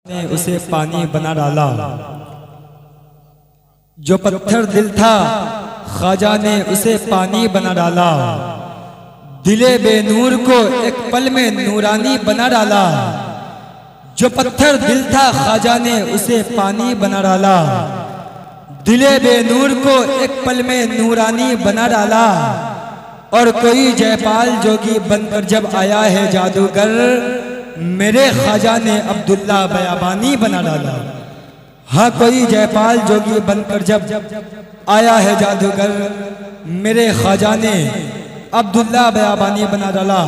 ने उसे पानी बना डाला। जो पत्थर दिल था ख्वाजा ने उसे पानी बना डाला। दिले बेनूर को एक पल में नूरानी बना डाला। जो पत्थर दिल था ख्वाजा ने उसे पानी बना डाला। दिले बेनूर को एक पल में नूरानी बना डाला। और कोई जयपाल जोगी बनकर जब आया है जादूगर, मेरे ख्वाजा ने अब्दुल्ला बयाबानी बना डाला। हाँ, कोई जयपाल जोगी बनकर जब आया है जादूगर, मेरे ख्वाजा ने अब्दुल्ला बयाबानी बना डाला।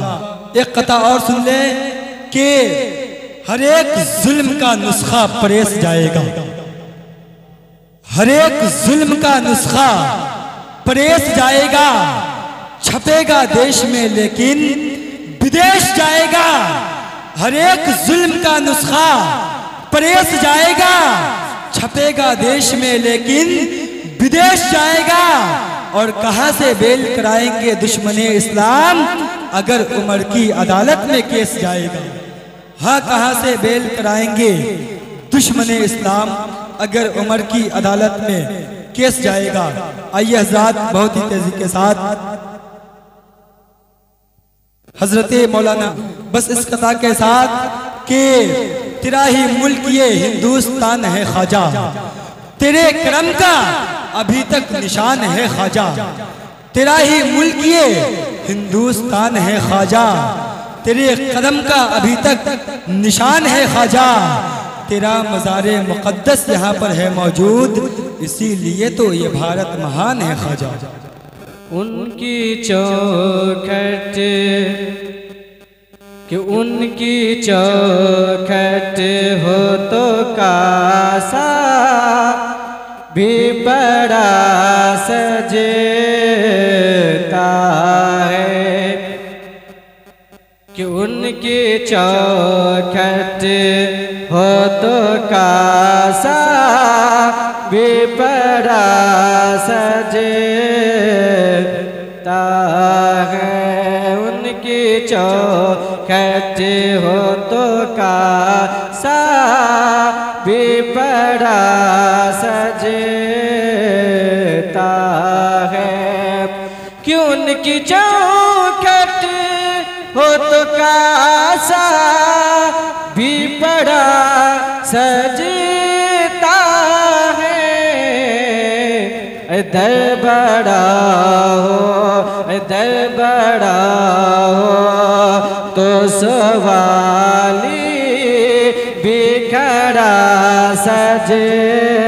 एक कथा और सुन ले कि हर एक जुल्म का नुस्खा परेस जाएगा। हर एक जुल्म का नुस्खा परेस जाएगा। छपेगा देश में लेकिन विदेश जाएगा। हर एक जुल्म का नुस्खा परेस जाएगा। छपेगा देश में लेकिन विदेश जाएगा। और कहां से बेल कराएंगे दुश्मने इस्लाम, अगर उमर की अदालत में केस जाएगा। हाँ, कहां से बेल कराएंगे दुश्मने इस्लाम, अगर उमर की अदालत में केस जाएगा। आइए हज़रात, बहुत ही तेजी के साथ हजरत मौलाना बस इस कथा के साथ कि तेरा ही मुल्क ये हिंदुस्तान है ख्वाजा, तेरे करम का अभी तक निशान है ख्वाजा। तेरा ही मुल्क ये हिंदुस्तान है ख्वाजा, तेरे कदम का अभी तक निशान है ख्वाजा। तेरा मज़ारे मुक़द्दस यहाँ पर है मौजूद, इसीलिए तो ये भारत महान है ख्वाजा। उनकी चौखट कि उनकी चौखट हो तो कासा भी बड़ा सजता है। कि उनकी चौखट हो तो कासा भी बड़ा सजता है। उनकी चौखट हो तो कासा भी बड़ा सजता है। कि उनकी चौखट हो तो कासा भी बड़ा सजता है। दर बड़ा हो, दर बड़ा हो तो सवाली भी खड़ा सजता।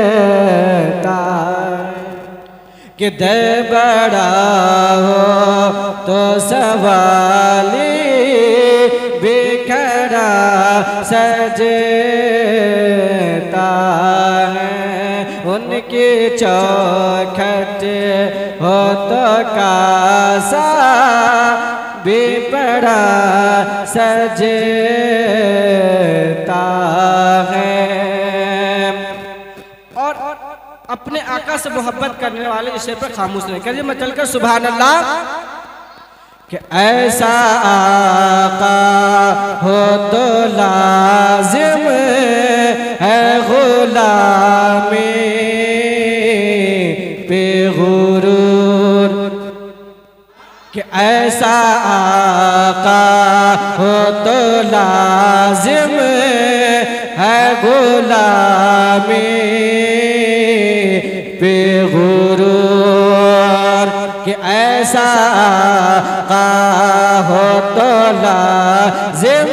कि दर बड़ा हो तो सवाली भी खड़ा सजता है। उनकी चौखट हो तो कासा भी बड़ा सजता है। और अपने आका से मोहब्बत करने वाले इस शेर पर खामोश नहीं करिए, मैं चलकर सुभान अल्लाह। कि ऐसा आका हो तो लाजिम है गुलामी पे गुरूर। कि ऐसा आका हो तो लाजिम है गुलामी पे गुरूर। कि ऐसा आका हो तो लाजिम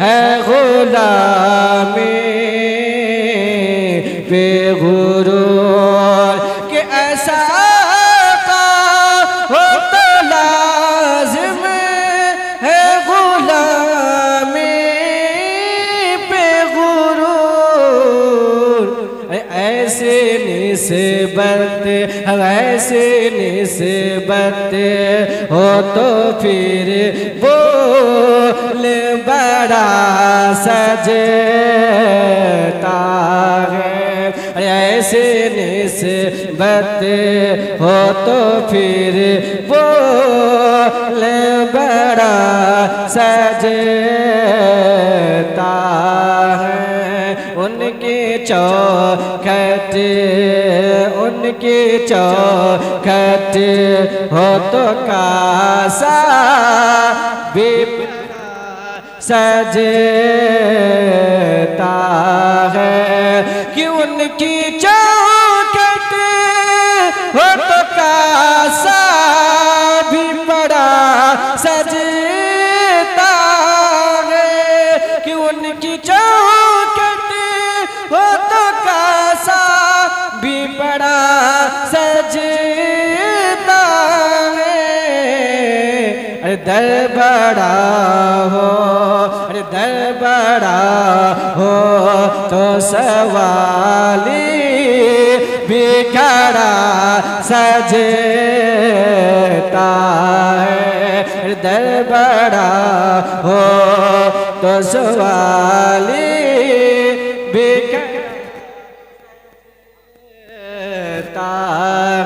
है गुलामी पे गुरूर। कि ऐसा आका हो तो लाजिम है गुलामी पे गुरूर। ऐसे निस्बत, ऐसे निस्बत हो तो फिर बोल बड़ा सजता है। ऐसे निस्बत हो तो फिर बोल बड़ा सजता है। उनके चौखट, उनके चौखट हो तो कासा भी सजता है कि उनकी चौखट हो तो कासा भी बड़ा सजता है कि उनकी चौखट हो तो कासा भी बड़ा सजता है। अरे दर बड़ा हो, अरे दर बड़ा हो तो सवाली भी खड़ा सजता है। अरे दर बड़ा हो तो सवाली भी खड़ा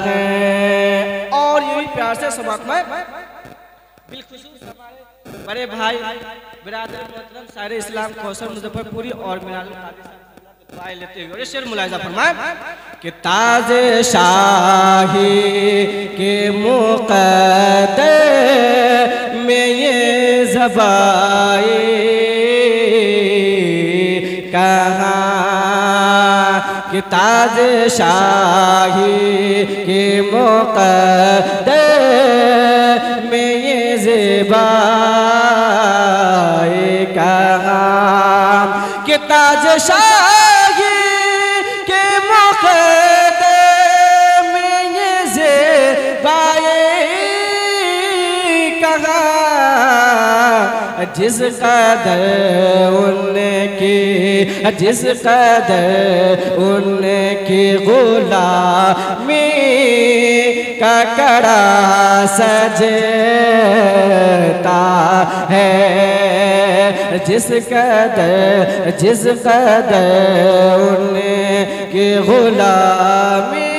है। और यही प्यार से समाप्त में बिलखुसूस हमारे बड़े भाई बिरादर मोहतरम सारे इस्लाम कौसर मुजफ्फरपुरी और मिनाल लेते हुए और शेर मुलाहिजा फरमाए कि ताज शाही के मुक़द्दर में ये ज़बाए कहाँ कि ताज शाही के मुक़द्दर में ये ज़बाए कहाँ कि ताज शाही के मुक़द्दर में ये ज़बाए कहाँ जिस कदर उनकी, जिस कदर उनकी गुलामी का कड़ा सजता है। जिस कदर उनकी गुलामी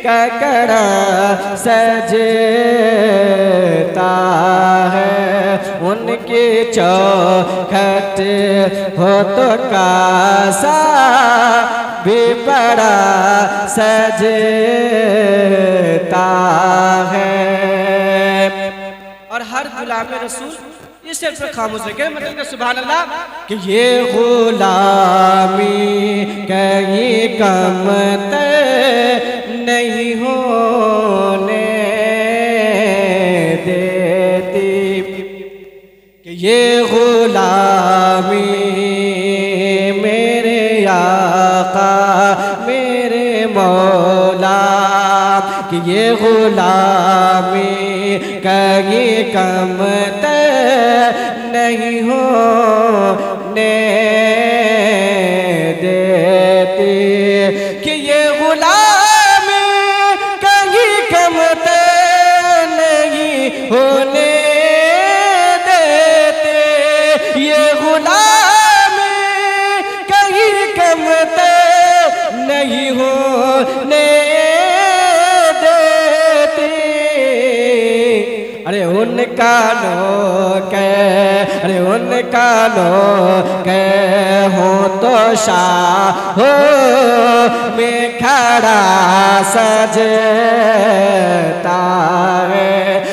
का कड़ा सजता है। उनके चौखट हो तो कासा भी बड़ा सजता है। और हर गुलाम रसूल इस सिर पर खामोश है मतलब सुभान अल्लाह कि ये गुलामी कहीं कम नहीं होने देती कि ये गुलामी मेरे आका मेरे मौला कि ये गुलामी कहीं कम नहीं होने देती कि ये गुलामी कहीं कम नहीं होने देते। ये गुलामी कहीं कम नहीं होने देते। अरे उनका के, अरे उनका के हो तो शाह हो में खड़ा सजता है।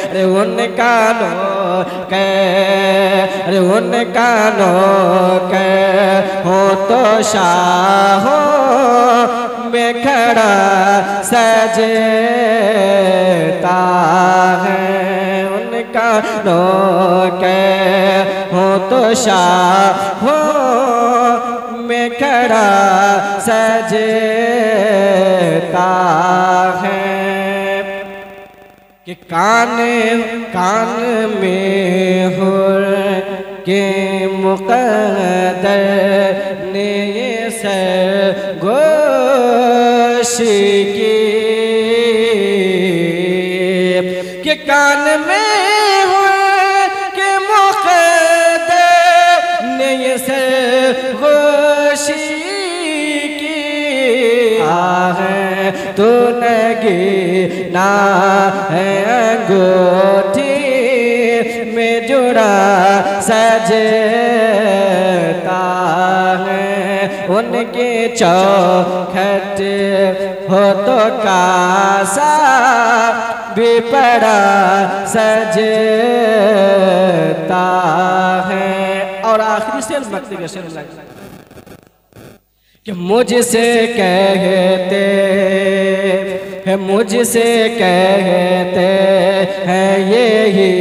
अरे उनका के, अरे उनका के हो तो शाह हो में खड़ा सजता है। उनका के हो तो शाह हो में खड़ा सजता है कि कान कान में हो के मुक़द्दर ने ये सरगोशी की कि कान में हो के मुक़द्दर ने ये सरगोशी की है तो नगी ना है अंगूठी में जुड़ा सजता है उनके चौखट हो तो कासा भी बड़ा सजता है। और आखिरी शेर भक्ति का शेर कि मुझसे कहते हैं, मुझसे कहते हैं यही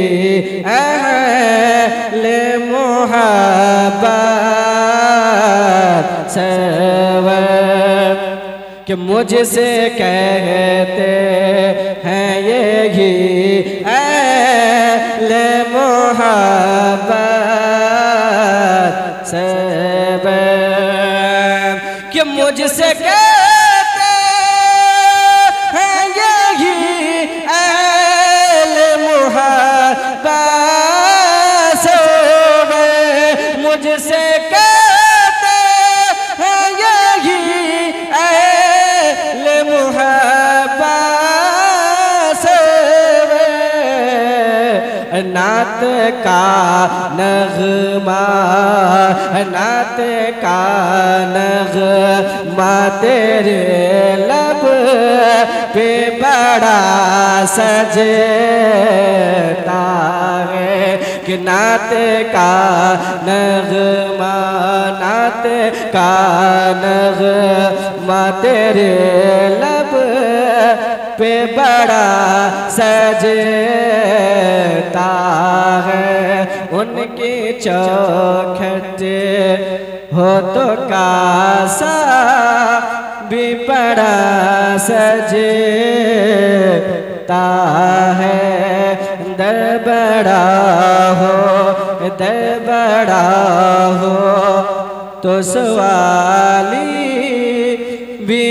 अहले मोहब्बत सरवर कि मुझसे कहते हैं यही अहले मोहब्बत सरवर कि मुझसे कहते हैं यही अहले मोहब्बत सरवर मुझसे कहते हैं यही अहले मोहब्बत सरवर नात का नग़मा नात का नग़मा तेरे लब पे बड़ा सजता है कि नात का नग़मा नात का नग़मा तेरे लब पे बड़ा सजता है उनकी चौखट हो तो कासा भी बड़ा सजता है। दर बड़ा हो तो सवाली भी